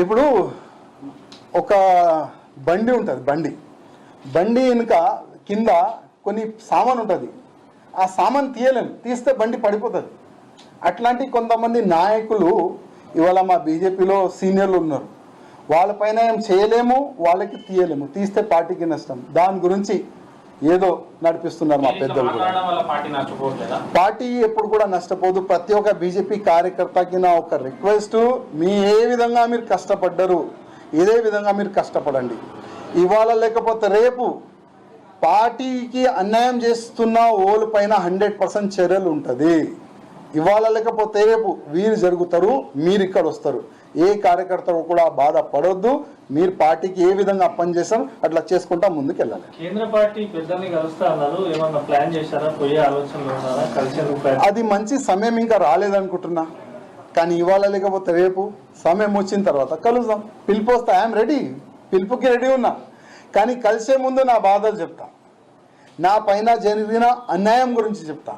ఇప్పుడు ఒక బండి ఉంటుంది, బండి వెనుక కింద కొన్ని సామాన్ ఉంటుంది, ఆ సామాన్ తీయలేము, తీస్తే బండి పడిపోతుంది. అట్లాంటి కొంతమంది నాయకులు ఇవాళ మా బీజేపీలో సీనియర్లు ఉన్నారు, వాళ్ళపైన ఏం చేయలేము, వాళ్ళకి తీయలేము, తీస్తే పార్టీకి నష్టం. దాని గురించి ఏదో నడిపిస్తున్నారు మా పెద్దలు కూడా. పార్టీ ఎప్పుడు కూడా నష్టపోదు. ప్రతి ఒక్క బీజేపీ కార్యకర్తకి నా ఒక రిక్వెస్ట్, ఏ విధంగా మీరు కష్టపడ్డరు ఇదే విధంగా మీరు కష్టపడండి. ఇవాళ లేకపోతే రేపు పార్టీకి అన్యాయం చేస్తున్న ఓళ్ళ పైన 100% చర్యలు ఉంటుంది. ఇవాళ లేకపోతే రేపు వీరు జరుగుతారు, మీరు ఇక్కడ వస్తారు. ఏ కార్యకర్తలు కూడా బాధపడొద్దు. మీరు పార్టీకి ఏ విధంగా పనిచేస్తాం అట్లా చేసుకుంటా ముందుకు వెళ్ళాలి. కేంద్ర పార్టీ పెద్దల్ని కలుస్తా అన్నారు, ఏమన్నా ప్లాన్ చేశారా? పోయే ఆలోచనలు ఉన్నారా? కలిసేందుకు అది మంచి సమయం ఇంకా రాలేదనుకుంటున్నా, కానీ ఇవాళ లేకపోతే రేపు సమయం వచ్చిన తర్వాత కలుద్దాం. పిలుపు వస్తే ఐఎమ్ రెడీ, పిలుపుకి రెడీ ఉన్నా. కానీ కలిసే ముందు నా బాధలు చెప్తా, నా పైన జరిగిన అన్యాయం గురించి చెప్తా.